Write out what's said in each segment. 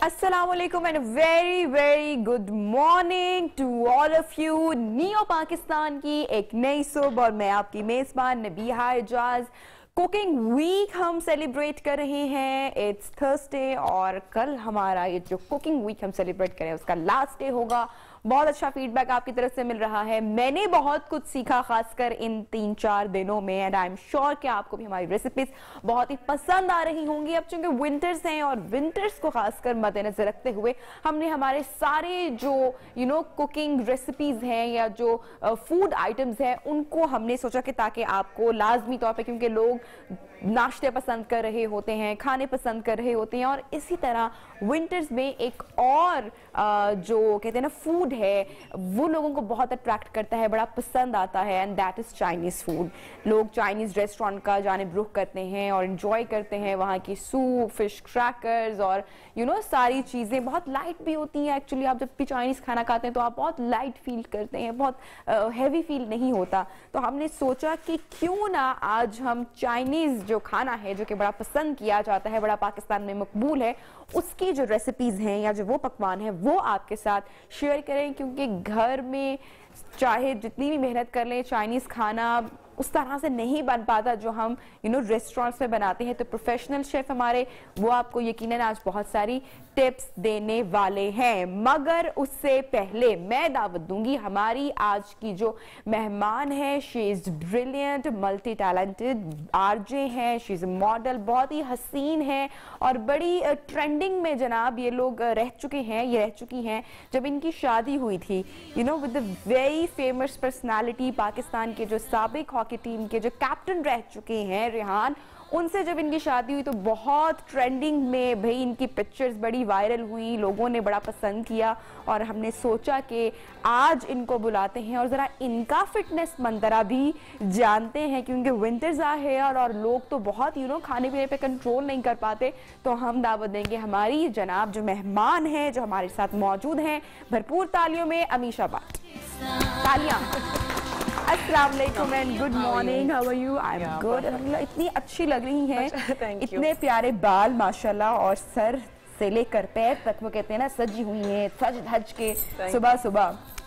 Assalamualaikum and a very very good morning to all of you। Neo Pakistan की एक नई सुबह और मैं आपकी मेज़बान नबीहा एजाज। कुकिंग वीक हम सेलिब्रेट कर रहे हैं, इट्स थर्सडे और कल हमारा ये जो कुकिंग वीक हम सेलिब्रेट करें उसका लास्ट डे होगा। बहुत अच्छा फीडबैक आपकी तरफ से मिल रहा है, मैंने बहुत कुछ सीखा खासकर इन 3-4 दिनों में एंड आई एम श्योर कि आपको भी हमारी रेसिपीज बहुत ही पसंद आ रही होंगी। अब चूंकि विंटर्स हैं और विंटर्स को खासकर मद्देनजर रखते हुए हमने हमारे सारे जो कुकिंग रेसिपीज हैं या जो फूड आइटम्स हैं उनको हमने सोचा कि ताकि आपको लाजमी तौर पर, क्योंकि लोग नाश्ते पसंद कर रहे होते हैं, खाने पसंद कर रहे होते हैं और इसी तरह विंटर्स में एक और जो कहते हैं ना फूड है वो लोगों को बहुत अट्रैक्ट करता है, बड़ा पसंद आता है and that is Chinese food. लोग चाइनीज रेस्टोरेंट का जानिब रुख करते हैं और एंजॉय करते हैं वहाँ की सूप, फिश क्रैकर्स और सारी चीज़ें बहुत लाइट भी होती हैं। एक्चुअली आप जब भी चाइनीज खाना खाते हैं तो आप बहुत लाइट फील करते हैं, बहुत हैवी फील नहीं होता। तो हमने सोचा कि क्यों ना आज हम चाइनीज जो खाना है जो कि बड़ा पसंद किया जाता है, बड़ा पाकिस्तान में मकबूल है, उसकी जो रेसिपीज हैं या जो वो पकवान है वो आपके साथ शेयर करें। क्योंकि घर में चाहे जितनी भी मेहनत कर लें चाइनीज खाना उस तरह से नहीं बन पाता जो हम रेस्टोरेंट्स में बनाते हैं। तो प्रोफेशनल शेफ हमारे वो आपको यकीनन आज बहुत सारी टिप्स देने वाले हैं। मगर उससे पहले मैं दावत दूंगी हमारी आज की जो मेहमान है, she is brilliant, multi talented RJ हैं, शी इज मॉडल, बहुत ही हसीन है और बड़ी ट्रेंडिंग में जनाब ये लोग रह चुकी हैं जब इनकी शादी हुई थी with the very famous personality Pakistan के जो साबिक हॉकी टीम के जो कैप्टन रह चुके हैं रेहान, उनसे जब इनकी शादी हुई तो बहुत ट्रेंडिंग में भाई इनकी पिक्चर्स बड़ी वायरल हुई, लोगों ने बड़ा पसंद किया और हमने सोचा कि आज इनको बुलाते हैं और ज़रा इनका फिटनेस मंतरा भी जानते हैं। क्योंकि विंटर्स आ है और लोग तो बहुत खाने पीने पे कंट्रोल नहीं कर पाते। तो हम दावत देंगे हमारी जनाब जो मेहमान हैं जो हमारे साथ मौजूद हैं, भरपूर तालियों में अमीशा बाट। तालियां। अस्सलाम वालेकुम and good morning, how are you? I am good. इतनी अच्छी लग रही हैं, इतने प्यारे बाल माशाल्लाह और सर से लेकर पैर तक वो कहते हैं ना सजी हुई हैं, सज धज के।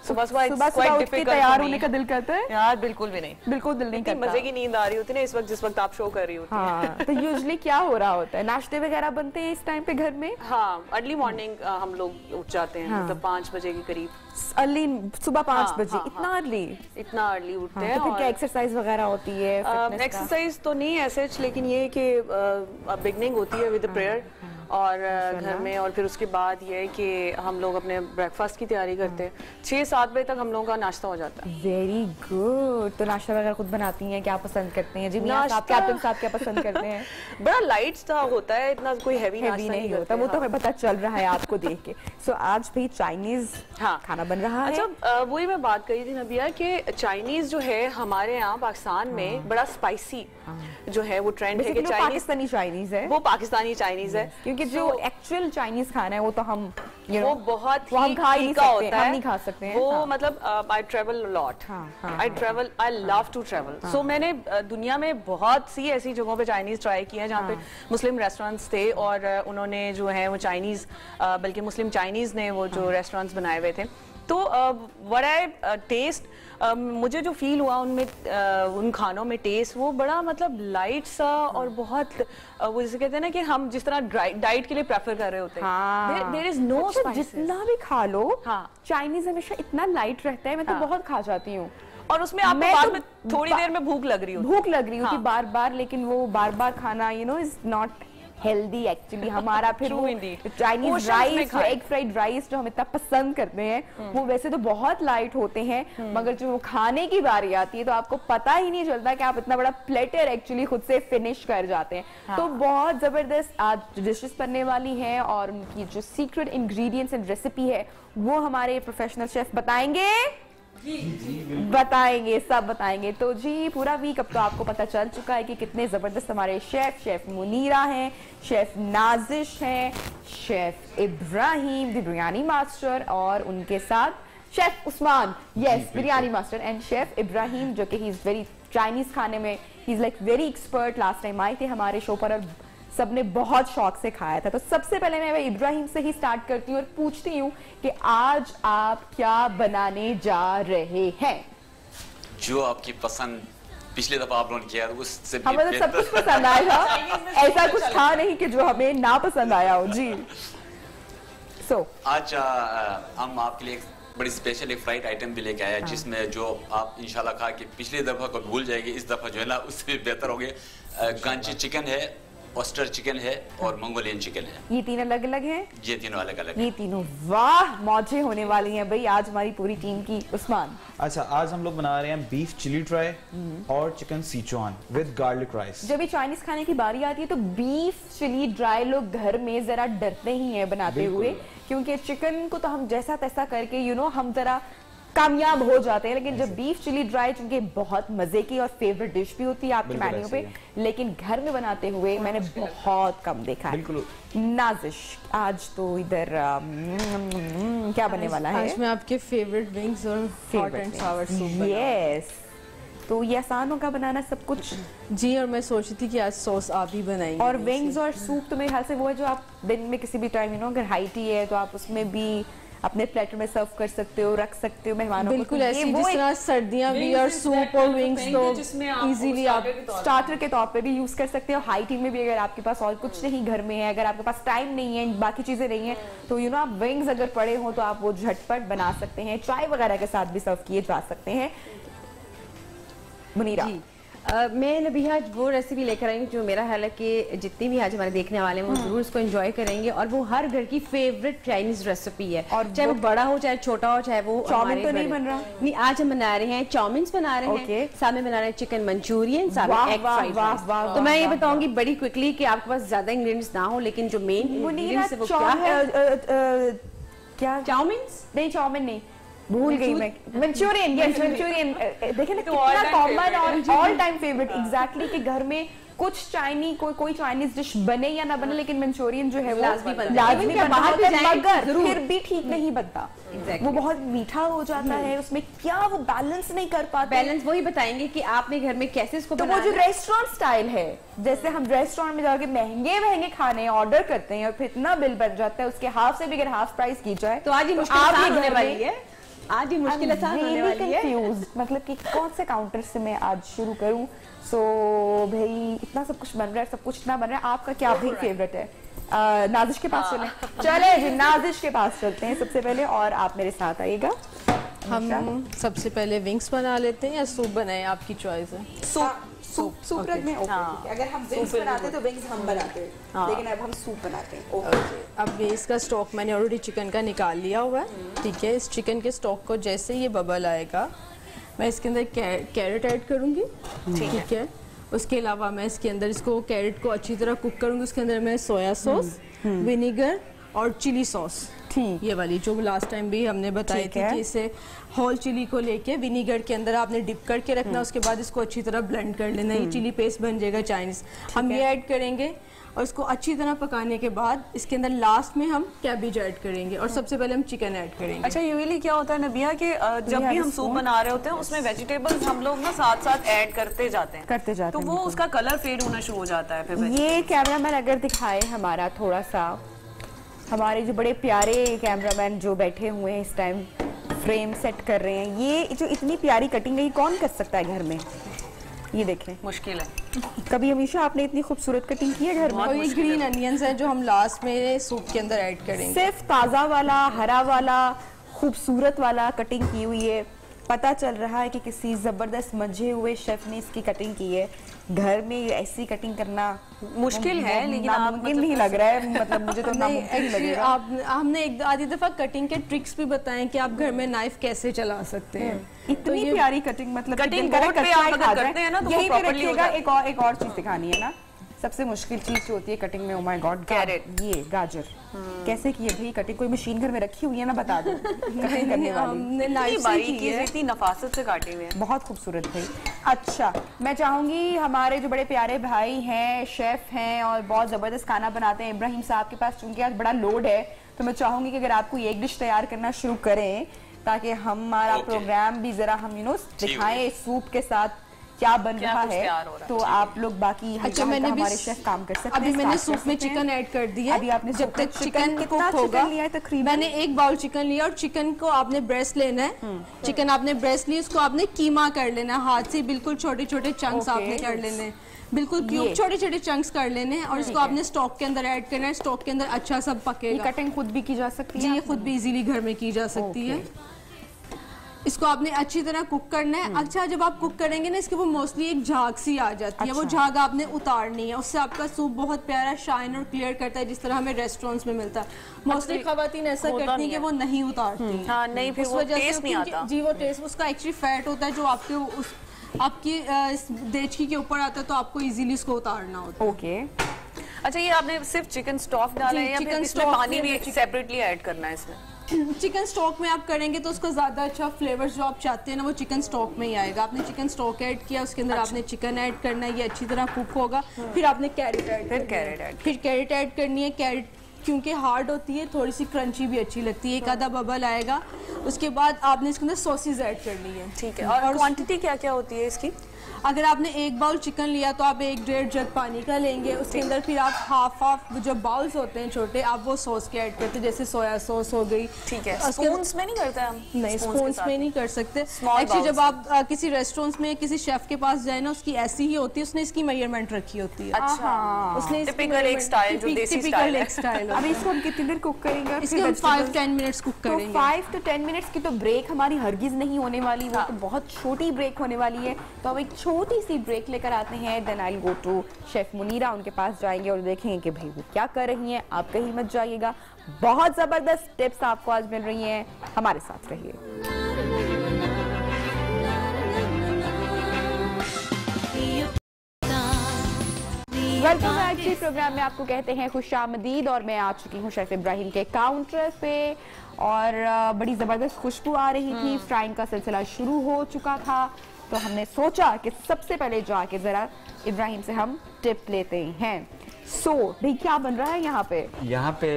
सुबह उठ के तैयार होने का दिल करता है यार? बिल्कुल भी नहीं, बिल्कुल दिल नहीं करता। मजे की नींद आ रही होती है ना इस वक्त जिस वक्त आप शो कर रही होती हैं। हाँ, तो यूजुअली क्या हो रहा होता है? नाश्ते वगैरह बनते हैं इस टाइम पे घर में? हाँ, अर्ली मॉर्निंग हम लोग उठ जाते हैं, मतलब 5 बजे के करीब। अर्ली सुबह 5 बजे? इतना अर्ली उठते हैं। तो फिर क्या एक्सरसाइज वगैरह होती है? एक्सरसाइज तो नहीं ऐसे, लेकिन ये कि बिगनिंग होती है विद प्रेयर और घर में, और फिर उसके बाद ये है कि हम लोग अपने ब्रेकफास्ट की तैयारी करते हैं। 6-7 बजे तक हम लोगों का नाश्ता हो जाता है। Very good. तो नाश्ता वगैरह खुद बनाती हैं? क्या पसंद करते हैं? जी आप कैप्टन साहब क्या पसंद करते हैं? बड़ा लाइट सा होता है, इतना कोई हैवी नहीं होता। वो तो हमें पता चल रहा है आपको देख के। सो आज भी चाइनीज खाना बन रहा है। अच्छा, वही मैं बात करी थी नबिया कि चाइनीज जो है हमारे यहाँ पाकिस्तान में बड़ा स्पाइसी जो है वो ट्रेंड है कि पाकिस्तानी चाइनीज है, वो पाकिस्तानी चाइनीज है। क्योंकि जो एक्चुअल चाइनीज खाना है वो तो हम वो बहुत ही तीखा होता है, हम नहीं खा सकते हैं। वो मतलब I travel lot, I love to travel. So मैंने दुनिया में बहुत सी ऐसी जगहों पे चाइनीज ट्राई किया है जहाँ पे मुस्लिम रेस्टोरेंट्स थे और उन्होंने जो है वो चाइनीज, बल्कि मुस्लिम चाइनीज ने वो जो रेस्टोरेंट्स बनाए हुए थे। तो व्हाट आई टेस्ट, मुझे जो फील हुआ उनमें उन खानों में टेस्ट वो बड़ा मतलब लाइट सा और बहुत वो जैसे कहते हैं ना कि हम जिस तरह डाइट के लिए प्रेफर कर रहे होते हैं। There is no spices. जितना भी खा लो चाइनीज हमेशा इतना लाइट रहता है, मैं तो बहुत खा जाती हूँ और उसमें आपको बाद में थोड़ी देर में भूख लग रही होती बार बार, लेकिन वो बार बार खाना इज नॉट हेल्दी एक्चुअली। हमारा फिर वो Chinese rice, egg fried rice जो हम इतना पसंद करते हैं वो वैसे तो बहुत लाइट होते हैं, मगर जो खाने की बारी आती है तो आपको पता ही नहीं चलता कि आप इतना बड़ा प्लेटर एक्चुअली खुद से फिनिश कर जाते हैं। तो बहुत जबरदस्त आज डिशेस बनने वाली हैं और उनकी जो सीक्रेट इंग्रेडिएंट्स एंड रेसिपी है वो हमारे प्रोफेशनल शेफ बताएंगे। बताएंगे, सब बताएंगे। तो जी पूरा वीक अब तो आपको पता चल चुका है कि कितने जबरदस्त हमारे शेफ मुनीरा हैं, शेफ नाजिश हैं, chef Ibrahim the biryani master और उनके साथ chef Usman, yes biryani master, and chef Ibrahim जो कि ही इज वेरी चाइनीज खाने में he is like very expert. Last time आए थे हमारे शो पर और सबने बहुत शौक से खाया था। तो सबसे पहले मैं इब्राहिम से ही स्टार्ट करती हूँ और पूछती हूँ कि आज आप क्या बनाने जा रहे हैं? जो आपकी पसंद पिछले दफा आप लोगों ने किया उससे भी हमें तो सब कुछ पसंद आया, ऐसा कुछ था नहीं कि जो हमें ना पसंद आया हो। जी आज हम आपके लिए बड़ी स्पेशल एक फ्राइड आइटम भी लेके आया जिसमें जो आप इंशाल्लाह खा के पिछली दफा को भूल जाएगी, इस दफा जो है ना उससे भी बेहतर होंगे। गांची चिकन है, ऑस्टर चिकन है और मंगोलियन चिकन है। ये तीन अलग अलग हैं? ये तीनों अलग अलग ये तीनों, वाह मौजें होने वाली हैं भाई आज हमारी पूरी टीम की। उस्मान, अच्छा आज हम लोग बना रहे हैं बीफ चिली ड्राई और chicken Sichuan with garlic rice. जब भी चाइनीज खाने की बारी आती है तो बीफ चिली ड्राई लोग घर में जरा डरते ही हैं बनाते हुए, क्योंकि चिकन को तो हम जैसा तैसा करके हम जरा कामयाब हो जाते हैं, लेकिन जब बीफ चिली ड्राई चूंकि बहुत मजे की और फेवरेट डिश भी होती है आपके मेन्यू पे, लेकिन घर में बनाते हुए मैंने बहुत कम देखा है। नाजिश, आज तो इधर क्या बनने वाला है? आज मैं आपके फेवरेट विंग्स और hot and Sawar soup. Yes, तो ये आसान होगा बनाना सब कुछ। जी, और मैं सोची थी कि आज सॉस आप ही बनाएंगे। और विंग्स और सूप तो मेरे ख्याल से वो है जो आप दिन में किसी भी टाइम अगर हाई टी है तो आप उसमें भी अपने प्लेटर में सर्व कर सकते हो, रख सकते हो मेहमानों को। बिल्कुल ऐसी जिस तरह सर्दियां भी और सूप और विंग्स तो इजीली आप स्टार्टर के तौर पे भी यूज कर सकते हो। हाई टी में भी अगर आपके पास और कुछ नहीं घर में है, अगर आपके पास टाइम नहीं है, बाकी चीजें नहीं है, तो आप विंग्स अगर पड़े हो तो आप वो झटपट बना सकते हैं। चाय वगैरह के साथ भी सर्व किए जा सकते हैं। मुनीरा, मैं नबिहा आज वो रेसिपी लेकर आई हूँ जो मेरा ख्याल है कि जितनी भी आज हमारे देखने वाले हैं वो जरूर इसको एंजॉय करेंगे, और वो हर घर की फेवरेट चाइनीज रेसिपी है, और चाहे वो बड़ा हो चाहे छोटा हो, चाहे वो चाउमीन तो नहीं बन रहा। नहीं, आज हम बना रहे हैं चाउमीन बना रहे हैं, साथ में बना रहे हैं चिकन मंचूरियन, साथ में एग फ्राइड राइस। तो मैं ये बताऊंगी बड़ी क्विकली कि आपके पास ज्यादा इंग्रेडिएंट्स ना हो, लेकिन जो मेन इंग्रेडिएंट्स है वो क्या है? क्या चाउमीन? नहीं, चाउमीन नहीं, भूल गई मैं। Manchurian, yes Manchurian. देखिए ना कितना कॉमन और ऑल टाइम फेवरेट एग्जैक्टली कि घर में कुछ कोई चाइनीज डिश बने या ना बने, लेकिन मंचूरियन जो है वो लाजमी बनता है, मगर फिर भी ठीक नहीं बनता। वो बहुत मीठा हो जाता है, उसमें क्या वो बैलेंस नहीं कर पाते। बैलेंस वही बताएंगे कि आपने घर में कैसे इसको तो वो जो रेस्टोरेंट स्टाइल है, जैसे हम रेस्टोरेंट में जाके महंगे महंगे खाने ऑर्डर करते हैं और फिर इतना बिल बन जाता है, उसके हाफ से भी अगर हाफ प्राइस की जाए तो आज ये मुश्किल होने वाली है। आज ही मुश्किल आसान होने वाली है। मतलब कि कौन से काउंटर से मैं आज शुरू करूं? सो भाई इतना सब कुछ बन रहा है, सब कुछ इतना बन रहा है, आपका क्या भाई फेवरेट है? नाजिश के पास चले जी, नाजिश के पास चलते हैं सबसे पहले, और आप मेरे साथ आइएगा। हम सबसे पहले विंग्स बना लेते हैं या सूप बनाएं, आपकी चॉइस है। सूप रख में अगर हम विंग्स बनाते तो विंग्स हम बनाते, लेकिन अब हम सूप बनाते हैं। अब बेस का स्टॉक मैंने ऑलरेडी चिकन का निकाल लिया हुआ है, ठीक है। इस चिकन के स्टॉक को जैसे ये बबल आएगा मैं इसके अंदर कैरेट ऐड करूँगी, ठीक है। उसके अलावा मैं इसके अंदर इसको कैरेट को अच्छी तरह कुक करूँगी। उसके अंदर मैं सोया सॉस, विनेगर और चिली सॉस, ये वाली जो लास्ट टाइम भी हमने बताई थी कि इसे होल चिली को लेके विनीगर के अंदर आपने डिप करके रखना, उसके बाद इसको अच्छी तरह ब्लेंड कर लेना, ये चिली पेस्ट बन जाएगा चाइनीज। हम ये ऐड करेंगे और इसको अच्छी तरह पकाने के बाद इसके अंदर लास्ट में हम कैबेज ऐड करेंगे और सबसे पहले हम चिकन ऐड करेंगे। अच्छा, यूजुअली क्या होता है नबिया कि जब भी हम सूप बना रहे होते हैं उसमें वेजिटेबल्स हम लोग ना साथ साथ ऐड करते जाते हैं तो वो उसका कलर फेड होना शुरू हो जाता है। फिर ये कैमरामैन अगर दिखाए हमारा थोड़ा सा, हमारे जो बड़े प्यारे कैमरामैन जो बैठे हुए हैं इस टाइम फ्रेम सेट कर रहे हैं, ये जो इतनी प्यारी कटिंग है कौन कर सकता है घर में? ये देखें, मुश्किल है। कभी हमेशा आपने इतनी खूबसूरत कटिंग की है घर में? और ये ग्रीन अनियंस है जो हम लास्ट में सूप के अंदर ऐड करेंगे। सिर्फ ताज़ा वाला, हरा वाला, खूबसूरत वाला कटिंग की हुई है। पता चल रहा है कि किसी जबरदस्त मंझे हुए शेफ ने इसकी कटिंग की है। घर में ऐसी कटिंग करना मुश्किल है, लेकिन नामुमकिन नहीं लग रहा है। मतलब मुझे तो नामुमकिन लगेगा। हमने एक आधी दफा कटिंग के ट्रिक्स भी बताएं कि आप घर में नाइफ कैसे चला सकते हैं। इतनी तो प्यारी कटिंग, मतलब कटिंग बोर्ड पे आप अगर करते हैं ना तो यही पे रखिएगा। एक और चीज दिखानी है ना, सबसे मुश्किल चीज जो होती है कटिंग में, ओ माय गॉड, कैरेट, ये गाजर कैसे की है भाई कटिंग? कोई मशीन घर में रखी हुई है ना, बता दो। कटिंग करने वाली इतनी नफासत से काटी हुई है, बहुत खूबसूरत भाई। अच्छा, मैं चाहूंगी हमारे जो बड़े प्यारे भाई हैं, शेफ हैं और बहुत जबरदस्त खाना बनाते हैं, इब्राहिम साहब के पास चूंकि आज बड़ा लोड है, तो मैं चाहूंगी कि अगर आपको एक डिश तैयार करना शुरू करें ताकि हमारा प्रोग्राम भी जरा हम दिखाएं सूप के साथ क्या बन रहा है, तो आप लोग बाकी अच्छा मैंने भी हमारे शेफ काम कर सकते हैं। अभी मैंने सूप में चिकन ऐड कर दिया। अभी आपने जब तक चिकन कुक होगा, मैंने 1 बाउल चिकन लिया और चिकन को आपने ब्रेस्ट लेना है। चिकन आपने ब्रेस्ट ली, उसको आपने कीमा कर लेना है हाथ से, बिल्कुल छोटे छोटे चंक्स आपने कर लेने हैं, बिल्कुल क्यूब छोटे छोटे चंक्स कर लेने हैं और इसको आपने स्टॉक के अंदर ऐड करना है। स्टॉक के अंदर अच्छा सब पकेगा। कटिंग खुद भी की जा सकती है? जी, ये खुद भी इजीली घर में की जा सकती है। इसको आपने अच्छी तरह कुक करना है। अच्छा जब आप कुक करेंगे ना, इसके वो मोस्टली एक झाग सी आ जाती है, वो झाग आपने उतारनी है, उससे आपका सूप बहुत प्यारा शाइन और क्लियर करता है, जिस तरह हमें रेस्टोरेंट्स में मिलता है। मोस्टली खवातीन ऐसा करती है कि वो नहीं उतारती। हाँ, नहीं, फिर वो टेस्ट नहीं आता। जी, वो टेस्ट उसका एक्चुअली फैट होता है जो आपके आपकी इस देचकी के ऊपर आता है, तो आपको इजीली इसको उतारना होता है। ओके। अच्छा, ये आपने सिर्फ चिकन स्टॉक डाला है या फिर इसमें पानी भी सेपरेटली ऐड करना है इसमें? चिकन स्टॉक में आप करेंगे तो उसका ज्यादा अच्छा फ्लेवर्स जो आप चाहते हैं ना, वो चिकन स्टॉक में ही आएगा। आपने चिकन स्टॉक ऐड किया, उसके अंदर आपने चिकन ऐड करना है, ये अच्छी तरह कुक होगा। फिर आपने कैरेट ऐड करनी है। कैरेट क्योंकि हार्ड होती है, थोड़ी सी क्रंची भी अच्छी लगती है। 1 आधा बबल आएगा, उसके बाद आपने इसके अंदर सॉसेज ऐड करनी है। ठीक है। और क्वांटिटी क्या क्या होती है इसकी? अगर आपने 1 बाउल चिकन लिया तो आप 1-1.5 जग पानी का लेंगे। उसके अंदर फिर आप हाफ जो बाउल्स होते हैं छोटे, आप वो सॉस के ऐड करते हैं, जैसे सोया सॉस हो गई। ठीक है। स्पून्स में नहीं करते हम? नहीं, स्पून्स में नहीं कर सकते। एक्चुअली जब आप किसी रेस्टोरेंट्स में किसी शेफ के पास जाए ना, उसकी ऐसी ही होती है, उसने इसकी मेजरमेंट रखी होती है। अच्छा, उसने टिपिकल एक स्टाइल, जो देसी स्टाइल है। अभी इसको हम कितनी देर कुक करेंगे? इसको हम 5-10 मिनट्स कुक करेंगे। 5 to 10 मिनट्स की तो ब्रेक हमारी हरगिज नहीं होने वाली, वो तो बहुत छोटी ब्रेक होने वाली है। तो हम एक छोटी सी ब्रेक लेकर आते हैं। Then I will go to chef Munira, उनके पास जाएंगे और देखेंगे कि भाई वो क्या कर रही हैं। आप कहीं मत जाइएगा, बहुत जबरदस्त टिप्स आपको आज मिल रही हैं, हमारे साथ रहिए। वेलकम बैक जी। प्रोग्राम में आपको कहते हैं खुशामदीद और मैं आ चुकी हूँ शेफ इब्राहिम के काउंटर पे और बड़ी ज़बरदस्त खुशबू आ रही थी। फ्राइंग का सिलसिला शुरू हो चुका था, तो हमने सोचा कि सबसे पहले जाके ज़रा इब्राहिम से हम टिप लेते हैं। सो भाई क्या बन रहा है यहाँ पे? यहाँ पे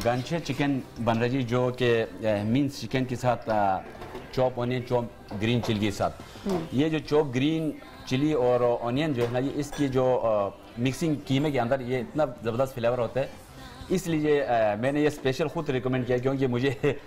गांचे चिकन बन रही है, जो कि मीन्स चिकन के साथ chop onion, chop green chilli के साथ। ये जो चॉप ग्रीन चिली और ऑनियन जो है ना, ये इसकी जो मिक्सिंग कीमे के अंदर ये इतना ज़बरदस्त फ्लेवर होता है, इसलिए मैंने ये स्पेशल खुद रिकमेंड किया, क्योंकि मुझे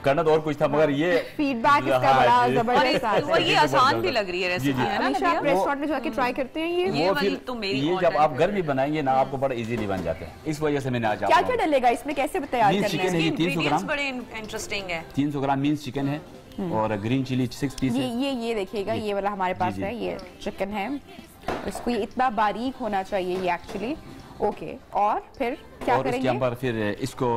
करना तो और कुछ था, मगर ये फीडबैक इसका बड़ा जबरदस्त आता है। ये आसान भी लग रही है रेसिपी, है ना? हमेशा आप रेस्टोरेंट में जाके ट्राई करते हैं ये वाली तो मेरी ये जब आप घर में बनाएंगे ना, आपको बड़ा इजीली बन जाते हैं। इस वजह से मैंने आज क्या क्या डलेगा इसमें, कैसे तैयार करना है? चिकन है 300 ग्राम, बड़े इंटरेस्टिंग है। 300 ग्राम मीन्स चिकन है और ग्रीन चिली 6 पीस है। ये देखिएगा, ये वाला हमारे पास है, ये चिकन है। इसको ये इतना बारीक होना चाहिए ये एक्चुअली। ओके, और फिर क्या और करेंगे? इसके ऊपर फिर इसको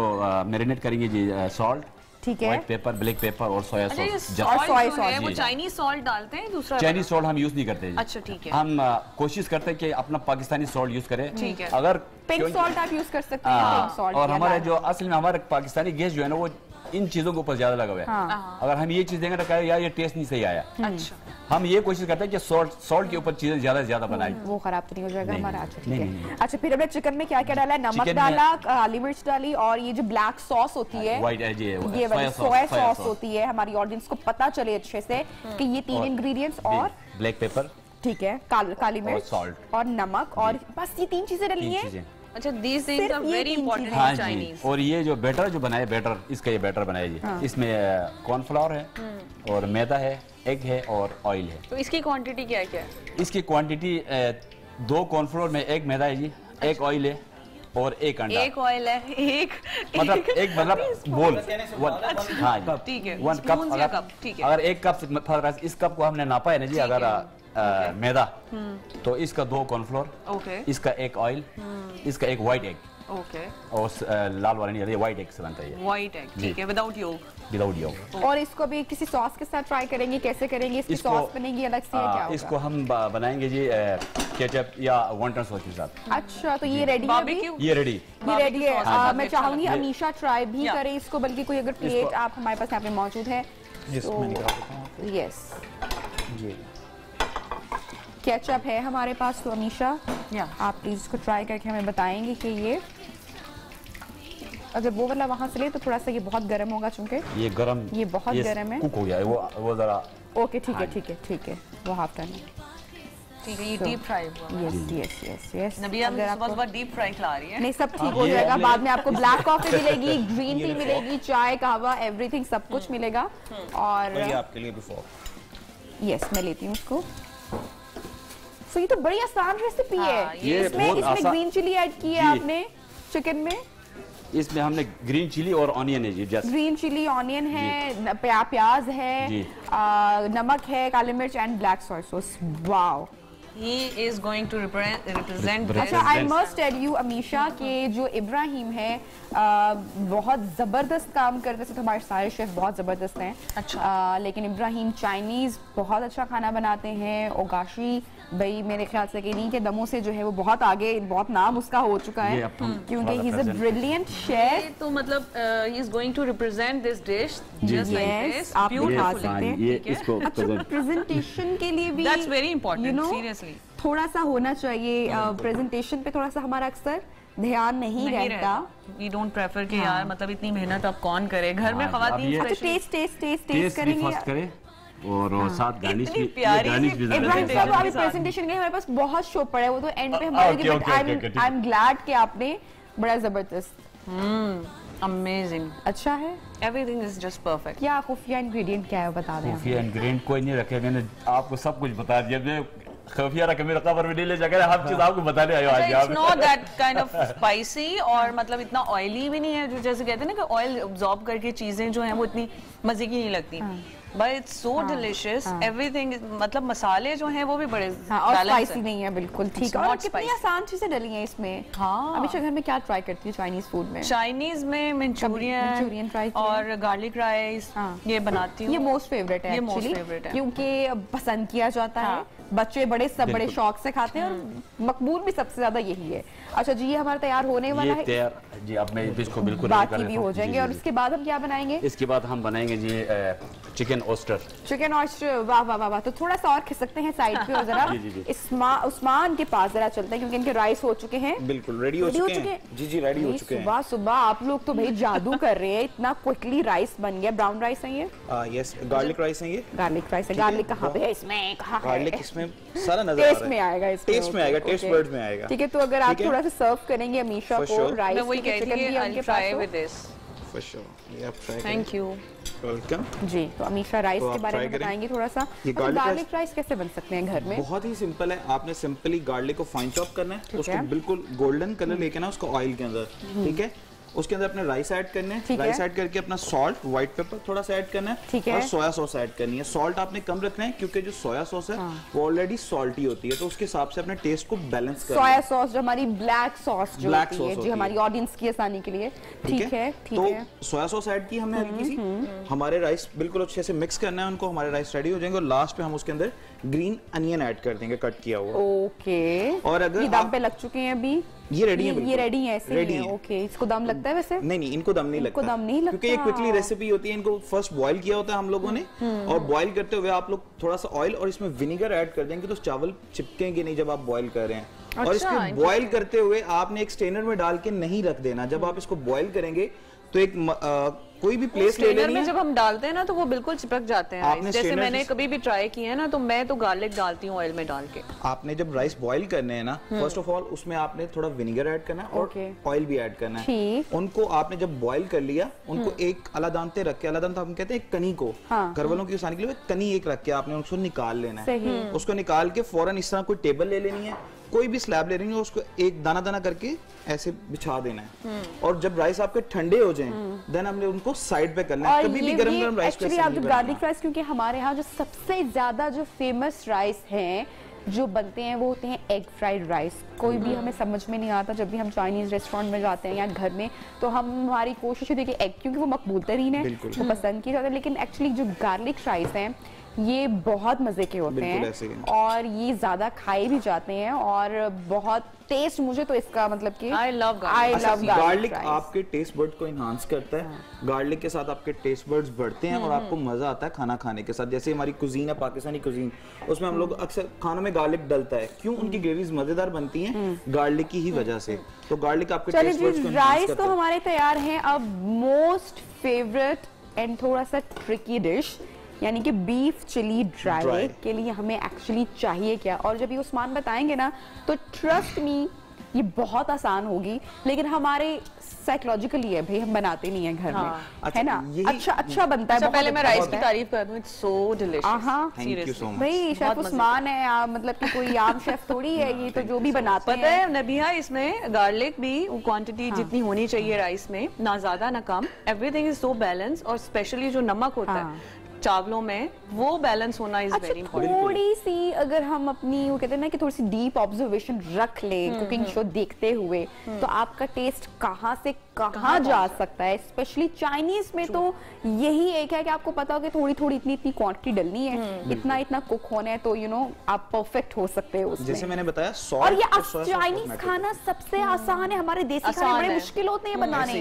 मैरिनेट करेंगे जी, सॉल्ट, ठीक है, व्हाइट पेपर, ब्लैक पेपर और सोया सॉस। सोया सॉस, वो चाइनीज सॉल्ट डालते हैं, दूसरा चाइनीज सॉल्ट हम यूज नहीं करते। अच्छा, ठीक है। हम कोशिश करते हैं कि अपना पाकिस्तानी सॉल्ट यूज करें। ठीक है। अगर पिंक सॉल्ट आप यूज कर सकते हैं, पिंक सॉल्ट। और हमारे जो असल में हमारे पाकिस्तानी गेस्ट जो है ना, वो इन चीजों के ऊपर ज्यादा लगा हुआ है। अगर हम ये चीज देंगे तो कहें यार ये टेस्ट नहीं सही आया। अच्छा, हम ये कोशिश करते हैं कि सॉल्ट के ऊपर चीजें ज्यादा से ज्यादा बनाएं, वो खराब तो नहीं हो जाएगा हमारा। अच्छा, ठीक नहीं। है। अच्छा, फिर हमने चिकन में क्या क्या डाला है? नमक डाला, काली मिर्च डाली, और ये जो ब्लैक सॉस होती है, व्हाइट ये वाली सोया सॉस होती है, हमारी ऑडियंस को पता चले अच्छे से कि ये 3 इंग्रेडिएंट्स, और ब्लैक पेपर, ठीक है, काली मिर्च, सॉल्ट और नमक, और बस ये 3 चीजें डली हैं। अच्छा, these things are very important हाँ in Chinese। और ये जो बैटर जो बनाया, बैटर इसका ये बैटर बनाया जी, इसमें कॉर्नफ्लावर है और मैदा है, एग है और ऑयल है। तो इसकी क्वांटिटी क्या है? इसकी क्वांटिटी 2 कॉर्नफ्लोर में 1 मैदा है जी, 1 ऑयल है और 1 अंडा। 1 ऑयल है, मतलब एक मतलब बोल, हाँ ठीक है, 1 कप। अगर 1 कप, इस कप को हमने नापा है ना जी, अगर मैदा, तो इसका 2 कॉर्नफ्लोर, इसका 1 ऑयल, इसका 1 व्हाइट एग, और लाल वाला नहीं, व्हाइट एग से बनता है, व्हाइट एग, ठीक है, विदाउट योग। और इसको भी किसी सॉस के साथ ट्राई करेंगे, कैसे करेंगे? इसकी सॉस बनेगी अलग से, क्या होगा? इसको हम बनाएंगे जी केचप या वॉन्टन सॉस के साथ। अच्छा, तो ये रेडी है? ये रेडी है। मैं चाहूंगी अमीशा ट्राई भी करे इसको, बल्कि कोई अगर प्लेट आप हमारे पास यहाँ पे मौजूद है। यस, केचप है हमारे पास, तो अमीशा आप प्लीज इसको ट्राई करके हमें बताएंगे कि ये अगर वो वाला वहाँ से ले तो थोड़ा सा ये बहुत गर्म होगा, चूंकि ये बहुत गर्म है, कुक हो गया है वो जरा। ओके, ठीक है, ठीक है, ठीक है, वो हाफ करना। ठीक है, ये डीप फ्राई हुआ। यस नबिया सुबह डीप फ्राई खिला रही है। नहीं, सब ठीक हो जाएगा। बाद में आपको ब्लैक कॉफी मिलेगी, ग्रीन टी मिलेगी, चाय कहवा एवरीथिंग सब कुछ मिलेगा। और आपके लिए बिफोर यस मैं लेती हूँ उसको। तो ये तो बड़ी आसान रेसिपी है। ये इसमें ग्रीन चिली ऐड की है आपने चिकन में। इसमें हमने ग्रीन चिली और ऑनियन है जी, जस्ट ग्रीन चिली, ऑनियन है, प्याज है, नमक है, काली मिर्च and black soya sauce. Wow, He is going to represent this. अच्छा, I must tell you Amisha के जो इब्राहिम है बहुत ज़बरदस्त काम करते हैं। तो हमारे सारे शेफ बहुत ज़बरदस्त हैं। अच्छा। लेकिन इब्राहिम चाइनीज़ बहुत अच्छा खाना बनाते हैं। ओगाशी भाई मेरे ख्याल से कि नहीं के दमों से जो है वो बहुत आगे, बहुत नाम उसका हो चुका है क्योंकि he is a brilliant chef. तो मतलब he is going to represent this dish just like this. आप भी खा सकते हैं। ये इसको अच्छा, प्रेजेंटेशन के लिए भी That's very important, you know, seriously. थोड़ा सा होना चाहिए। प्रेजेंटेशन पे थोड़ा सा हमारा अक्सर ध्यान नहीं रहता। We don't prefer कि यार मतलब इतनी मेहनत अब कौन करे घर में खवातीन। अच्छा, टेस्ट करेंगे और साथ गार्निश भी, प्यारी सी इब्राहिम साहब अभी प्रेजेंटेशन के हमारे पास बहुत शो पड़ा है, वो तो एंड पे हम बोलेंगे, बट आई एम ग्लैड कि आपने बड़ा जबरदस्त अमेजिंग अच्छा है। Everything is just perfect. क्या खुफिया इंग्रेडिएंट क्या है बता दें। खुफिया इंग्रेडिएंट कोई नहीं रखे, मैंने आपको सब कुछ बता दिया। मैं खुफिया रखे मेरे कवर में नहीं ले जाकर हर चीज आपको बताने आया आज। It's not that kind of spicy और मतलब इतना ऑयली भी नहीं है, जो जैसे कहते हैं ना कि ऑयल अब्सॉर्ब करके चीजें जो हैं वो इतनी मजे की नहीं लगती। But it's so delicious everything. मतलब मसाले जो हैं वो भी बड़े और स्पाइसी नहीं है बिल्कुल। ठीक है, और कितनी आसान चीजें डली हैं इसमें। हाँ, हमेशा घर में क्या ट्राई करती है चाइनीज फूड में? चाइनीज में मंचूरियन ट्राई और गार्लिक राइस ये बनाती हूँ। ये मोस्ट फेवरेट है एक्चुअली, क्योंकि पसंद किया जाता है, बच्चे बड़े सब बड़े शौक से खाते हैं और मकबूल भी सबसे ज्यादा यही है। अच्छा जी, ये हमारा तैयार होने वाला है जी। अब मैं इसको बिल्कुल बाकी भी हो जाएंगे। और उसके बाद हम क्या बनाएंगे? इसके बाद हम बनाएंगे जी चिकन ऑयस्टर। चिकन ऑयस्टर, वाह वाह वाह वाह। तो थोड़ा सा और खिसकते हैं साइड पे और जरा उस्मान के पास जरा चलते हैं क्योंकि इनके राइस हो चुके हैं, बिल्कुल रेडी हो चुके हैं। जी जी रेडी हो चुके हैं। सुबह सुबह आप लोग तो भाई जादू कर रहे हैं, इतना क्विकली राइस बन गया। ब्राउन राइस है ये? यस, गार्लिक राइस है ये। गार्लिक राइस है। गार्लिक कहाँ पे है इसमें? कहाँ है? गार्लिक इसमें सारा नजर आ रहा है। टेस्ट में आएगा, टेस्ट में आएगा, टेस्ट बर्ड्स में आएगा। ठीक है, तो अगर आप थोड़ा सा सर्व करेंगे अमीशा को राइस, मैं वही कह रही हूं I try with this for sure. ये आप ट्राई करें। थैंक यू, वेलकम जी। तो अमीशा राइस के बारे में बताएंगे थोड़ा सा। गार्लिक राइस कैसे बन सकते हैं घर में? बहुत ही सिंपल है। आपने सिंपली गार्लिक को फाइन चॉप करना है, उसको बिल्कुल गोल्डन कलर लेके ना उसको ऑयल के अंदर, ठीक है, उसके अंदर अपने राइस ऐड करने हैं। राइस ऐड करके अपना सॉल्ट, व्हाइट पेपर थोड़ा सा ऐड करना है और सोया सॉस ऐड करनी है। सॉल्ट आपने कम रखना है क्योंकि जो सोया सॉस है वो ऑलरेडी सॉल्टी होती है, तो उसके हिसाब से अपने टेस्ट को बैलेंस करना है। सोया सॉस जो हमारी ब्लैक सॉस जो होती है जी, हमारी ऑडियंस की आसानी के लिए। ठीक है, ठीक है। तो सोया सॉस ऐड की हमने हल्की सी। हमारे राइस बिल्कुल अच्छे से मिक्स करना है उनको, हमारे राइस रेडी हो जाएंगे और लास्ट पे हम उसके अंदर ग्रीन अनियन ऐड कर देंगे कट किया हुआ। ओके, और अगर ये दम पे लग चुके हैं अभी, ये रेडी है, ये रेडी है, ऐसे ही है। ओके, इसको दम लगता है वैसे? नहीं नहीं, इनको दम नहीं लगता, दम नहीं लगता क्योंकि ये क्विकली रेसिपी होती है। इनको फर्स्ट बॉईल किया होता है हम लोगों ने, और बॉईल करते हुए आप लोग थोड़ा सा ऑयल और इसमें विनेगर ऐड कर देंगे तो चावल चिपकेंगे नहीं जब आप बॉईल कर रहे हैं। और इसको बॉईल करते हुए आपने एक स्ट्रेनर में डाल के नहीं रख देना। जब आप इसको बॉईल करेंगे तो एक कोई भी प्लेस ले लेनी है। जब हम डालते हैं ना तो वो बिल्कुल चिपक जाते हैं। जैसे मैंने कभी भी ट्राई किया है ना, तो मैं तो गार्लिक डालती हूँ ऑयल में डाल के। आपने जब राइस बॉईल करने हैं ना, फर्स्ट ऑफ ऑल उसमें आपने थोड़ा विनेगर ऐड करना है और ऑयल भी ऐड करना है। उनको आपने जब बॉईल कर लिया, उनको एक अलादानते रख के, अलादानता हम कहते हैं एक कनी को, घर वालों की आसानी के लिए कनी एक रख के आपने उसको निकाल लेना है। उसको निकाल के फौरन इस तरह कोई टेबल ले लेनी है, कोई भी स्लैब ले रही है, उसको एक दाना दाना करके ऐसे बिछा देना है। और जब राइस आपके ठंडे हो जाएं, देन हमने उनको साइड पे करना है। कभी भी गरम गरम राइस एक्चुअली आप जो गार्लिक राइस, क्योंकि हमारे यहाँ जो सबसे ज्यादा जो फेमस राइस हैं जो बनते हैं वो होते हैं एग फ्राइड राइस। कोई भी हमें समझ में नहीं आता जब भी हम चाइनीज रेस्टोरेंट में जाते हैं या घर में, तो हमारी कोशिश होती है कि एग, क्योंकि वो मकबूल तरीन है, वो पसंद किया जाता है। लेकिन एक्चुअली जो गार्लिक राइस है ये बहुत मजे के होते हैं और ये ज्यादा खाए भी जाते हैं और बहुत टेस्ट, मुझे तो इसका मतलब कि I love गार्लिक आपके टेस्ट बर्ड को इनहांस करता है। गार्लिक के साथ आपके टेस्ट बर्ड्स बढ़ते हैं और आपको मजा आता है खाना खाने के साथ। जैसे हमारी कुजीन है, पाकिस्तानी कुजीन, उसमें हम लोग अक्सर खानों में गार्लिक डलता है। क्यों? उनकी ग्रेवीज मजेदार बनती हैं गार्लिक की ही वजह से। तो गार्लिक आपके टेस्ट बर्ड्स को इनहांस करता है। राइस तो हमारे तैयार हैं। अब मोस्ट फेवरेट एंड थोड़ा सा ट्रिकी डिश, यानी कि बीफ चिली ड्राई के लिए हमें एक्चुअली चाहिए क्या, और जब ये उस्मान बताएंगे ना तो ट्रस्ट मी ये बहुत आसान होगी, लेकिन हमारे साइकोलॉजिकली है भाई, हम बनाते नहीं है घर में, है ना। अच्छा बनता है। पहले मैं राइस की तारीफ कर दूं, इट्स सो डिलीशियस। सीरियसली भाई शेफ उस्मान है, मतलब कि कोई आम शेफ थोड़ी है, ये तो जो भी बनाते हैं। पता है नबिहा, इसमें गार्लिक भी क्वांटिटी जितनी होनी चाहिए राइस में, ना ज्यादा ना कम, एवरीथिंग इज सो बैलेंस, और स्पेशली जो नमक होता है चावलों में, वो बैलेंस होना इज वेरी इंपॉर्टेंट। थोड़ी सी अगर हम अपनी वो कहते हैं ना कि थोड़ी सी डीप ऑब्जर्वेशन रख लें कुकिंग शो देखते हुए, तो आपका टेस्ट कहाँ से कहाँ जा सकता है। स्पेशली चाइनीज में तो यही एक है कि आपको पता हो कि थोड़ी थोड़ी इतनी क्वांटिटी डलनी है, इतना इतना कुक होना है, तो यू नो आप परफेक्ट हो सकते हो उसमें। जैसे मैंने बताया और ये चाइनीज खाना सबसे आसान है, हमारे देसी खाने बड़े मुश्किल होते हैं बनाने।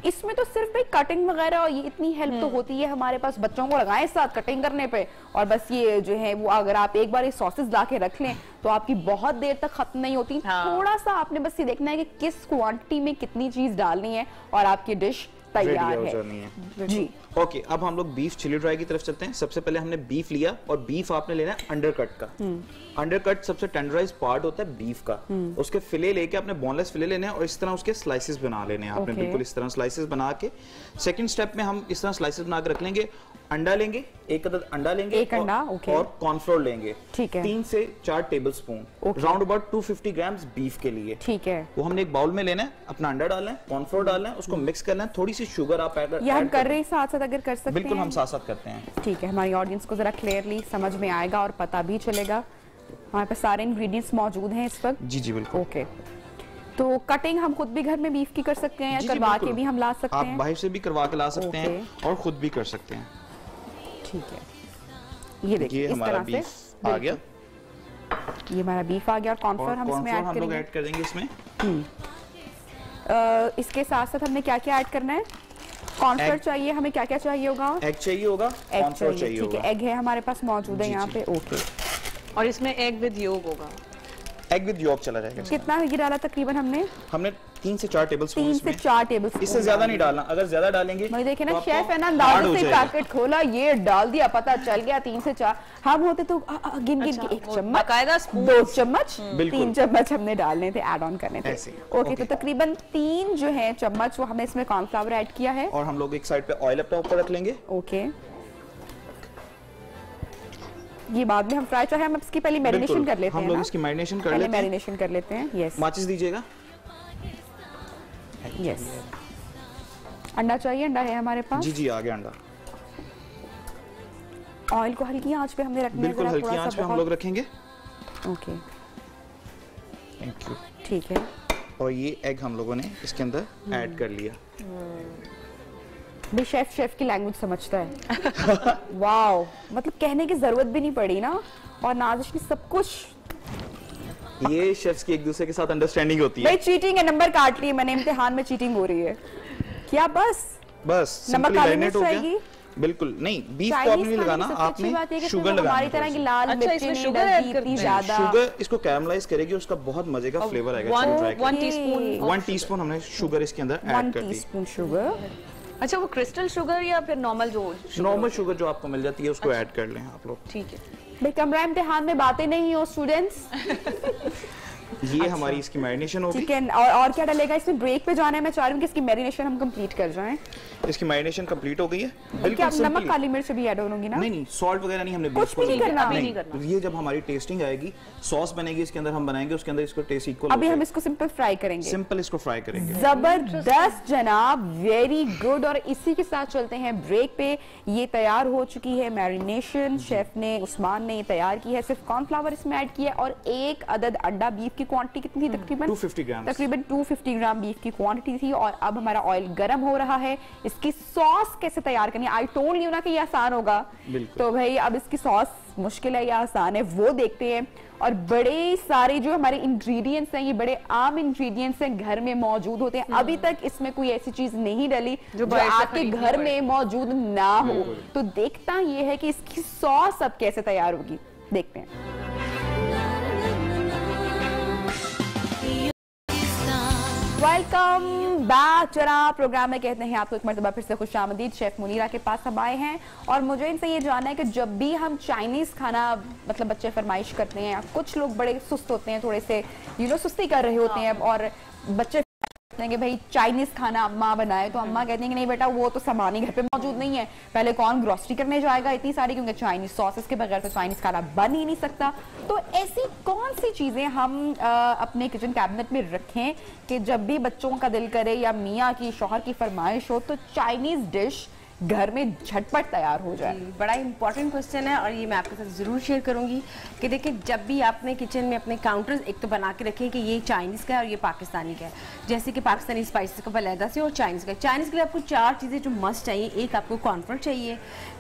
इसमें तो सिर्फ भाई कटिंग वगैरह और ये इतनी हेल्प तो होती है हमारे पास, बच्चों को लगाएं साथ कटिंग करने पे, और बस ये जो है वो अगर आप एक बार ये सॉसेस ला के रख लें तो आपकी बहुत देर तक खत्म नहीं होती। थोड़ा सा आपने बस ये देखना है कि किस क्वांटिटी में कितनी चीज डालनी है और आपकी डिश तैयार है जी। ओके, अब हम लोग बीफ चिली ड्राई की तरफ चलते हैं। सबसे पहले हमने बीफ लिया, और बीफ आपने लेना है अंडरकट का। अंडरकट सबसे टेंडराइज पार्ट होता है बीफ का। उसके फिले लेके आपने बोनलेस फिले लेने हैं और इस तरह उसके स्लाइसेस बना लेने हैं आपने, बिल्कुल इस तरह स्लाइसेस बना के। सेकंड स्टेप में हम इस तरह स्लाइसेस बना के रख लेंगे। अंडा लेंगे, एक अदद अंडा लेंगे, एक अंडा, और कॉर्नफ्लोर लेंगे, ठीक है, 3 से 4 tablespoon, round about 250 grams beef के लिए, ठीक है। वो हमने एक बाउल में लेना है, अपना अंडा डालना है, कॉर्नफ्लोर डालना है, उसको मिक्स करना है, थोड़ी सी शुगर आप ऐड ये हम कर रहे हैं साथ साथ अगर कर सकते हैं, बिल्कुल हम साथ साथ करते हैं, ठीक है। हमारी ऑडियंस को जरा क्लियरली समझ में आएगा और पता भी चलेगा। हमारे पास सारे इंग्रेडिएंट्स मौजूद हैं इस वक्त। जी जी बिल्कुल। ओके, तो कटिंग हम खुद भी घर में बीफ की कर सकते हैं या करवा के भी हम ला सकते हैं? आप बाहर से भी करवा के ला सकते हैं और खुद भी कर सकते हैं। ठीक है, ये देखिए इस तरह से आ गया, ये हमारा बीफ आ गया, और कॉर्नफ्लोर हम इसमें ऐड करेंगे। ऐड कर देंगे इसमें। इसके साथ साथ हमने क्या क्या ऐड करना है? कॉर्नफ्लोर चाहिए हमें, क्या क्या चाहिए होगा? एग चाहिए होगा, कॉर्नफ्लोर चाहिए होगा, ठीक है। एग है हमारे पास मौजूद है यहाँ पे, ओके। और इसमें एग विद योक होगा, एग विद योक चला जाएगा। कितना ये डाला तकरीबन हमने? 3 से 4 टेबलस्पून, 3 से 4 टेबलस्पून, इससे ज्यादा नहीं डालना। अगर ज्यादा डालेंगे भाई देखे ना शेफ है ना, अंदाजे से पैकेट खोला, ये डाल दिया, पता चल गया 3 से 4। हम होते तो गिन गिन के 1 चम्मच, 2 चम्मच, 3 चम्मच हमने डालने थे, ऐड ऑन करने थे। ओके, तो तकरीबन 3 जो है चम्मच वो हमने इसमें कॉर्नफ्लावर ऐड किया है, और हम लोग एक साइड पे ऑयल अपने ऊपर रख लेंगे। ओके, ये बाद में हम फ्राई, चाहे हम इसकी पहले मैरिनेशन कर लेते हैं। हम लोग इसकी मैरिनेशन कर लेते हैं, मैरिनेशन कर लेते हैं। यस, माचिस दीजिएगा। यस, अंडा चाहिए, अंडा है हमारे पास। जी जी आ गया अंडा। ऑयल को हल्की आंच पे हमने रखना है, बिल्कुल हल्की आंच पे हम लोग रखेंगे। ओके, थैंक यू, ठीक है। और ये एग हम लोगों ने इसके अंदर ऐड कर लिया। भी शेफ की लैंग्वेज समझता है। वाओ, मतलब कहने की जरूरत भी नहीं पड़ी ना, और नाज़िश ने सब कुछ, ये शेफ्स की एक दूसरे के साथ अंडरस्टैंडिंग होती है। भाई चीटिंग है, नंबर काट लिए मैंने, इम्तिहान में चीटिंग हो रही है क्या? बस नमक काली मिर्च रहेगी, बिल्कुल नहीं, बीफ को आपने लगाना, आपने शुगर लगाना। हमारी तरह की लाल मिर्च नहीं डलती इतनी ज्यादा, शुगर इसको कैरमलाइज करेगी, उसका बहुत मजे का फ्लेवर आएगा। 1 टीस्पून हमने शुगर इसके अंदर ऐड कर दी। 1 टीस्पून शुगर। अच्छा, वो क्रिस्टल शुगर या फिर नॉर्मल नॉर्मल शुगर जो आपको मिल जाती है उसको ऐड कर लें आप लोग। ठीक है भाई, कमरा इम्तिहान में बातें नहीं हो स्टूडेंट्स। ये हमारी इसकी मैरिनेशन होगी। चिकन और क्या डलेगा इसमें? ब्रेक पे जाना है, मैं चाह रही हूँ कि इसकी मैरिनेशन हम कंप्लीट कर जाएं। इसकी मैरिनेशन कंप्लीट हो गई है। बिल्कुल सिंपल। नमक काली मिर्च भी ऐड होगी ना? नहीं, सॉल्ट वगैरह नहीं, हमने कुछ भी नहीं करना। ये जब हमारी टेस्टिंग आएगी, सॉस बनेगी इसके अंदर, हम बनाएंगे उसके अंदर इसको टेस्ट इक्वल। अभी हम इसको सिंपल फ्राई करेंगे। सिंपल इसको फ्राई करेंगे। जबरदस्त जनाब, वेरी गुड। और इसी के साथ चलते हैं ब्रेक पे। ये तैयार हो चुकी है मैरिनेशन, शेफ ने, उस्मान ने तैयार की है। सिर्फ कॉर्नफ्लावर इसमें ऐड किया और 1 अदद अंडा। बीफ की क्वांटिटी कितनी? तकरीबन 250 ग्राम। तकरीबन 250 ग्राम बीफ की क्वांटिटी थी। और अब हमारा ऑयल गर्म हो रहा है। इसकी सॉस कैसे तैयार करनी है? आई टोल्ड यू ना कि ये आसान होगा, तो भाई अब इसकी सॉस मुश्किल है या आसान है वो देखते हैं। और बड़े सारे जो हमारे इंग्रेडिएंट्स हैं, ये बड़े आम इंग्रेडिएंट्स हैं, घर में मौजूद होते हैं। अभी तक इसमें कोई ऐसी चीज नहीं डली जो आपके घर में मौजूद ना हो। तो देखता ये है कि इसकी सॉस अब कैसे तैयार होगी, देखते हैं। वेलकम बैक जनाब। प्रोग्राम में कहते हैं आपको एक मरतबा फिर से खुशामदीद। शेफ मुनीरा के पास हम आए हैं और मुझे इनसे ये जानना है कि जब भी हम चाइनीज खाना मतलब बच्चे फरमाइश करते हैं, कुछ लोग बड़े सुस्त होते हैं, थोड़े से सुस्ती कर रहे होते हैं और बच्चे कि भाई चाइनीज खाना अम्मा बनाए, तो अम्मा कहती हैं कि नहीं बेटा वो तो सामान ही घर पे मौजूद नहीं है, पहले कौन ग्रोसरी करने जाएगा इतनी सारी, क्योंकि चाइनीज सॉसेस के बगैर तो चाइनीज खाना बन ही नहीं सकता। तो ऐसी कौन सी चीजें हम अपने किचन कैबिनेट में रखें कि जब भी बच्चों का दिल करे या मियाँ की शौहर की फरमाइश हो तो चाइनीज डिश घर में झटपट तैयार हो जाए? बड़ा इंपॉर्टेंट क्वेश्चन है और ये मैं आपके साथ जरूर शेयर करूंगी कि देखिए, जब भी आपने किचन में अपने काउंटर्स एक तो बना के रखें कि ये चाइनीज़ का है और ये पाकिस्तानी का है। जैसे कि पाकिस्तानी स्पाइसेस का अलहदा से और चाइनीज़ का। चाइनीज़ के लिए आपको 4 चीज़ें जो मस्ट चाहिए। एक आपको कॉर्नफ्लोर चाहिए,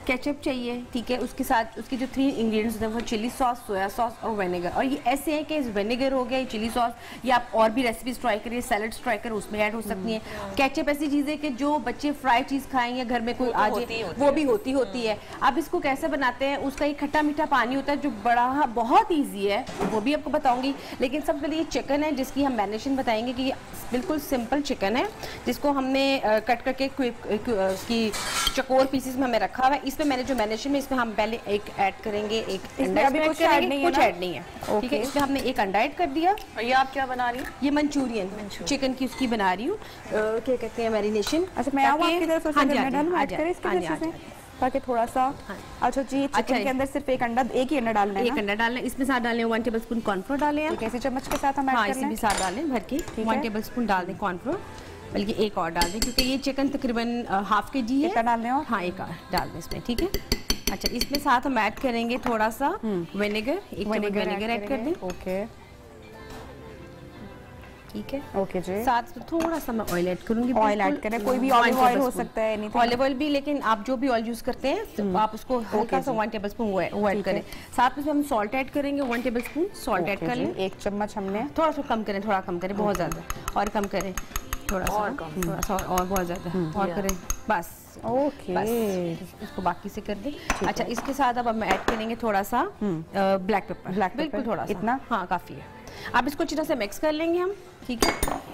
केचप चाहिए, ठीक है, उसके साथ उसके जो 3 इंग्रेडिएंट्स होते हैं वो चिली सॉस, सोया सॉस और विनेगर। और ये ऐसे हैं कि विनेगर हो गया, चिली सॉस, या आप और भी रेसिपीज ट्राई करिए, सैलड्स ट्राई करें, उसमें ऐड हो सकती हैं। केचप ऐसी चीज़ है कि जो बच्चे फ्राई चीज़ खाएं या घर में कोई आ जाए वो भी होती है। अब इसको कैसे बनाते हैं, उसका एक खट्टा मीठा पानी होता है जो बड़ा बहुत ईजी है, वो भी आपको बताऊंगी। लेकिन सबसे पहले ये चिकन है जिसकी हम मैरिनेशन बताएंगे कि ये बिल्कुल सिंपल चिकन है जिसको हमने कट करके की चकोर पीसेस में हमें रखा हुआ है। इसमें मैंने जो मैरिनेशन में इसमें हम पहले एक ऐड करेंगे, एक अंडा अभी कुछ ऐड नहीं है, ठीक है। इसमें हमने एक अंडा ऐड कर दिया। और ये आप क्या बना रही हैं? ये मंचूरियन चिकन की उसकी बना रही हूँ, क्या कहते हैं, मैरिनेशन। अच्छा मैं आऊँ आपकी तरफ से ताकि थोड़ा सा। अच्छा जी, चिकन के अंदर सिर्फ एक ही अंडा डालना है, एक अंडा डालना है। इसमें साथ डालने 1 टेबलस्पून कॉर्नफ्लोर डालें हैं, कैसे चम्मच के साथ हम ऐड इसी भी साथ डालें भर के 1 टेबलस्पून डाल दें कॉर्नफ्लोर, बल्कि एक और डाल दें क्योंकि ये चिकन तकरीबन हाफ के जी है। डाल दें और हाँ एक और डाल दें इसमें, ठीक है। अच्छा इसमें साथ हम ऐड करेंगे थोड़ा सा विनेगर, एक चम्मच विनेगर ऐड कर दें। ओके ठीक है, ओके जी। साथ में थोड़ा सा मैं ऑयल ऐड करूंगी। ऑयल ऐड करें, कोई भी ऑलिव ऑयल हो सकता है, एनीथिंग, ऑलिव ऑयल भी, लेकिन आप जो भी ऑयल यूज करते हैं तो आप उसको हल्का सा 1 टेबलस्पून वो ऐड करें। साथ में हम सॉल्ट ऐड करेंगे, 1 टेबलस्पून सॉल्ट ऐड कर लें। 1 चम्मच हमने, थोड़ा सा कम करें, थोड़ा कम करें, बहुत ज्यादा और कम करें, थोड़ा सा और बहुत ज्यादा और करें, बस ओके बस इसको बाकी से कर दें। अच्छा इसके साथ अब हम ऐड करेंगे थोड़ा सा ब्लैक पेपर, बिल्कुल थोड़ा सा, इतना, हाँ काफी है। अब इसको अच्छी तरह से मिक्स कर लेंगे हम, ठीक है।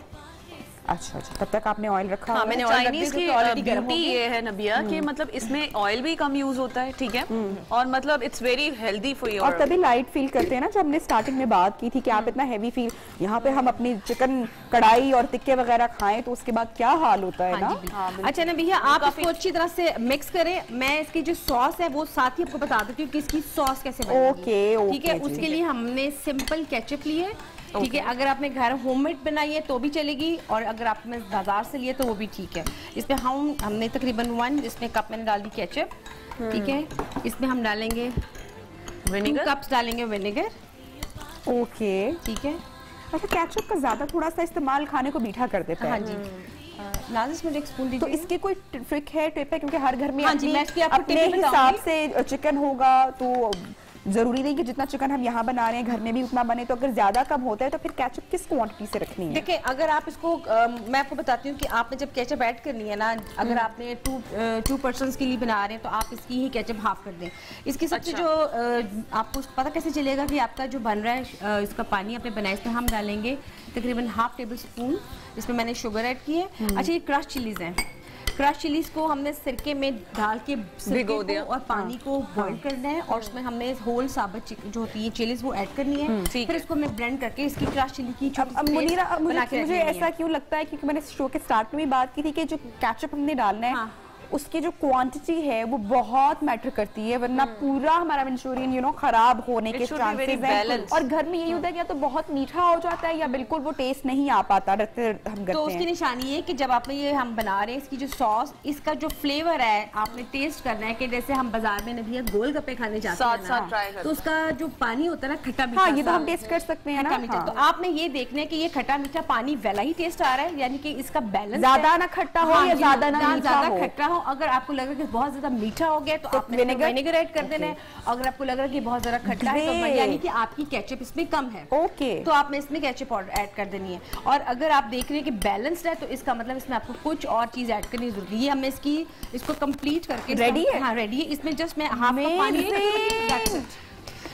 अच्छा तब तक आपने ऑयल रखा? हाँ, मैंने चाइनीज की ब्यूटी ये है नबिया कि मतलब इसमें ऑयल भी कम यूज होता है, ठीक है, और मतलब it's very healthy for your. और तभी लाइट फील करते हैं ना, जब हमने स्टार्टिंग में बात की थी कि आप इतना हैवी फील, यहाँ पे हम अपनी चिकन कढ़ाई और टिक्के वगैरह खाएं तो उसके बाद क्या हाल होता है ना। अच्छा ना भैया, आप इसको अच्छी तरह से मिक्स करें। मैं इसकी जो सॉस है वो साथ ही आपको बता देती हूँ कि इसकी सॉस कैसे बनेगी, ठीक है। उसके लिए हमने सिंपल केचप लिए, ठीक है। अगर आपने घर होममेड बनाई है तो भी चलेगी और अगर आपने बाजार से लिए तो वो भी ठीक है। इसमें हमने तकरीबन 1 इसमें कप मैंने डाल दी केचप, ठीक है। इसमें हम डालेंगे विनेगर, 2 कप्स डालेंगे विनेगर, ओके ठीक है। अच्छा केचप का ज्यादा थोड़ा सा इस्तेमाल खाने को मीठा कर देता है। हाँ जी। नाज़िस मुझे एक स्पून दीजिए। तो इसकी कोई ट्रिक है, टिप है, क्योंकि हर घर में अपने हिसाब से चिकन होगा तो जरूरी नहीं कि जितना चिकन हम यहाँ बना रहे हैं घर में भी उतना बने, तो अगर ज्यादा कम होता है तो फिर केचप किस क्वांटिटी से रखनी है? देखिए अगर आप इसको मैं आपको बताती हूँ कि आपने जब केचप ऐड करनी है ना, अगर आपने 2 पर्सन्स के लिए बना रहे हैं तो आप इसकी ही केचप हाफ कर दें। इसकी सबसे जो आपको पता कैसे चलेगा कि आपका जो बन रहा है इसका पानी आपने बनाया, इसमें हम डालेंगे तकरीबन 1/2 टेबलस्पून, इसमें मैंने शुगर ऐड की है। अच्छा ये क्रश चिलीज हैं, क्रश चिलीज को हमने सिरके में डाल के भिगो दिया और पानी को बॉईल करना है और उसमें हमने होल साबुत जो होती है चिलीज वो ऐड करनी है। फिर इसको हमने ब्लेंड करके इसकी क्रश चिली की मुनीरा, मुझे ऐसा क्यों लगता है, क्योंकि मैंने शो के स्टार्ट में भी बात की थी कि जो केचप हमने डालना है उसकी जो क्वांटिटी है वो बहुत मैटर करती है, वरना पूरा हमारा मंचूरियन खराब होने के चांसेस हैं। और घर में यही होता है कि या तो बहुत मीठा हो जाता है या बिल्कुल वो टेस्ट नहीं आ पाता हम तो उसकी निशानी है कि जब आपने ये हम बना रहे हैं इसकी जो सॉस, इसका जो फ्लेवर है आपने टेस्ट करना है कि जैसे हम बाजार में नबिया गोलगप्पे खाने जाते हैं तो उसका जो पानी होता है ना खट्टा मीठा, ये तो हम टेस्ट कर सकते हैं ना। तो आपने ये देखना है कि ये खट्टा मीठा पानी वाला ही टेस्ट आ रहा है, यानी कि इसका बैलेंस ज्यादा ना खट्टा हो या ज्यादा खट्टा हो। अगर आपको लग रहा है कि बहुत ज्यादा मीठा हो गया तो आपने विनेगर ऐड कर देना है। अगर आपको लग रहा है कि बहुत ज्यादा खट्टा है तो यानी कि आपकी केचप इसमें कम है, तो आपने इसमें केचप ऐड कर देनी है। और अगर आप देख रहे हैं कि बैलेंस्ड है तो इसका मतलब इसमें आपको कुछ और चीज ऐड करनी जरूरी है। ये हमने इसको कंप्लीट करके रेडी है। हाँ रेडी है। इसमें जस्ट मैं हाफ कप पानी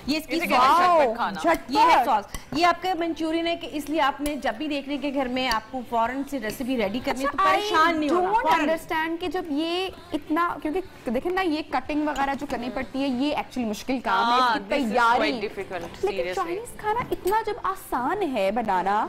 ये इसकी सॉस, ये है सॉस। ये आपका मंचूरियन है कि इसलिए आपने जब भी देखने के घर में आपको फौरन से रेसिपी रेडी करनी है तो परेशान नहीं होना। डोंट अंडरस्टैंड कि जब ये इतना, क्योंकि देखें ना ये कटिंग वगैरह जो करनी पड़ती है ये एक्चुअली मुश्किल काम है, इसकी तैयारी। लेकिन चाइनीज खाना इतना जब आसान है बनाना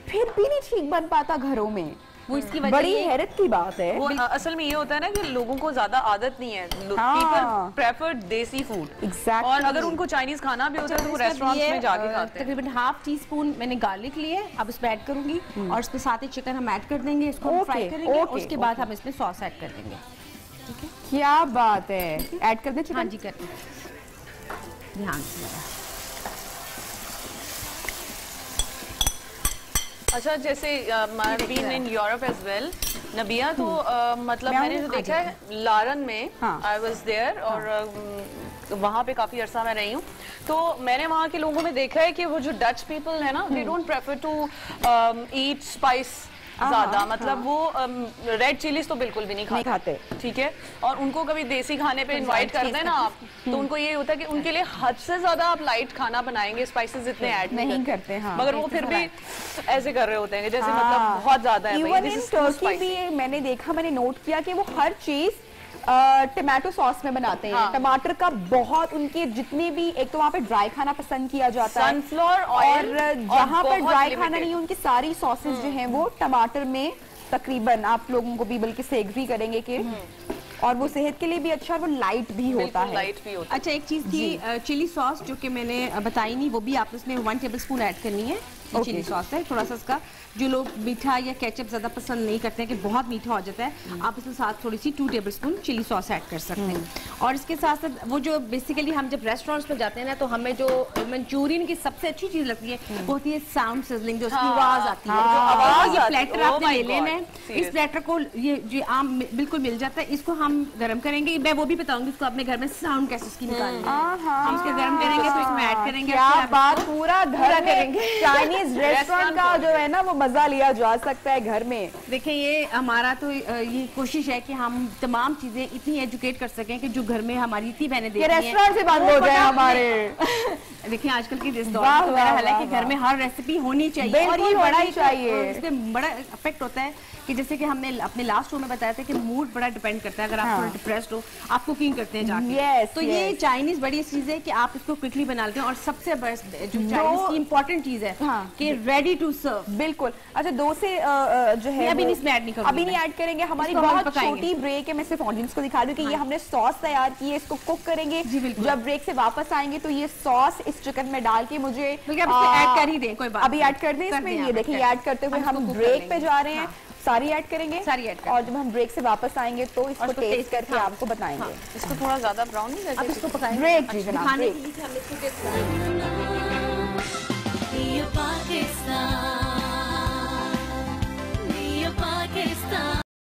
फिर भी नहीं ठीक बन पाता घरों में, वो इसकी बड़ी हैरत की बात है। वो असल में ये होता है ना कि लोगों को ज्यादा आदत नहीं है, पीपल प्रेफर देसी फूड। एग्जैक्टली। और अगर उनको चाइनीज खाना भी होता है तो वो रेस्टोरेंट्स में जाके खाते हैं। तकरीबन ½ टीस्पून मैंने गार्लिक लिए, अब इसमें ऐड करूंगी और इसमें साथ ही चिकन हम ऐड कर देंगे, इसको हम फ्राई करेंगे और उसके बाद हम इसमें सॉस ऐड कर देंगे। ठीक है, क्या बात है, ऐड कर दें चिकन? हाँ जी कर दें, ध्यान से। अच्छा, जैसे been in Europe as well Nabia, तो मतलब मैंने जो देखा है लारन में, आई वाज देयर, और वहाँ पे काफी अरसा मैं रही हूँ, तो मैंने वहाँ के लोगों में देखा है कि वो जो डच पीपल है ना, they don't prefer to eat spice ज्यादा, मतलब वो रेड चिलीज तो बिल्कुल भी नहीं खाते। ठीक है, और उनको कभी देसी खाने पे इनवाइट करते हैं ना आप, तो उनको ये होता है कि उनके लिए हद से ज्यादा आप लाइट खाना बनाएंगे, स्पाइसेस इतने ऐड नहीं करते, मगर वो फिर भी ऐसे कर रहे होते हैं जैसे मतलब बहुत ज्यादा है। इवन इन टर्की भी मैंने देखा, मैंने नोट किया कि वो हर चीज टमाटो सॉस में बनाते हैं। टमाटर का बहुत, उनके जितने भी, एक तो वहाँ पे ड्राई खाना पसंद किया जाता है, सनफ्लावर ऑयल, और जहाँ पर ड्राई खाना नहीं, उनकी सारी सॉसेस जो हैं वो टमाटर में तकरीबन, आप लोगों को भी बल्कि से एग्री करेंगे कि और वो सेहत के लिए भी अच्छा, वो लाइट भी होता है। लाइट भी होता है। अच्छा, एक चीज थी चिली सॉस जो कि मैंने बताई नहीं, वो भी आप इसमें 1 टेबलस्पून ऐड करनी है। चिली सॉस है, थोड़ा सा इसका, जो लोग मीठा या केचप ज्यादा पसंद नहीं करते हैं कि बहुत मीठा हो जाता है, आप इसमें साथ थोड़ी सी 2 टेबलस्पून चिली सॉस ऐड कर सकते हैं। और इसके साथ साथ वो जो बेसिकली हम जब रेस्टोरेंट्स में जाते हैं ना, तो हमें जो मंचूरियन की सबसे अच्छी चीज लगती है वो होती है साउंड सिजलिंग, जो उसकी आवाज आती है। ये प्लेटर आपने ले लेना है, इस प्लेटर को ये आम बिल्कुल मिल जाता है, इसको हम गर्म करेंगे। मैं वो भी बताऊंगी इसको अपने घर में साउंड कैसे उसकी निकालनी है। हम इसको गर्म करेंगे तो इसमें ऐड करेंगे, क्या बात, पूरा घर करेंगे। चाइनीज रेस्टोरेंट का जो है ना वो मजा लिया जा सकता है घर में। देखिए, ये हमारा तो ये कोशिश है कि हम तमाम चीजें इतनी एजुकेट कर सकें कि जो घर में हमारी इतनी बहनें देखती हैं, रेस्टोरेंट से बंद हो जाए हमारे। देखिए, आजकल की इस दौर में मेरा हाल है कि घर में हर रेसिपी होनी चाहिए, और ये बड़ा ही चाहिए। इसमें बड़ा इफेक्ट होता है कि जैसे कि हमने अपने लास्ट शो में बताया था कि मूड बड़ा डिपेंड करता है। अगर आप थोड़ा डिप्रेस्ड हो, आप कुकिंग करते हैं जाके, तो ये चाइनीज बड़ी चीज है कि आप इसको क्विकली बना लेते हैं। और सबसे बेस्ट जो चाइनीज की इंपॉर्टेंट चीज है कि रेडी टू सर्व। बिल्कुल। अच्छा, 2 से जो है अभी इसमें ऐड नहीं करूंगी, अभी नहीं ऐड करेंगे। हमारी बहुत छोटी ब्रेक है, मैं सिर्फ ऑडियंस को दिखा दूं कि ये हमने सॉस तैयार की है, इसको कुक करेंगे। जब ब्रेक से वापस आएंगे तो ये सॉस इस चिकन में डाल के मुझे ऐड कर ही दें, कोई बात अभी ऐड कर दें इसमें। ये देखिए, ऐड करते हुए हम ब्रेक पे जा रहे हैं, सारी ऐड करेंगे, सारी ऐड, और जब हम ब्रेक से वापस आएंगे तो इसको टेस्ट करके आपको बताएंगे। इसको थोड़ा ज्यादा ब्राउन नहीं करके, अब इसको पकाएंगे। ब्रेक जी जनाब, ब्रेक।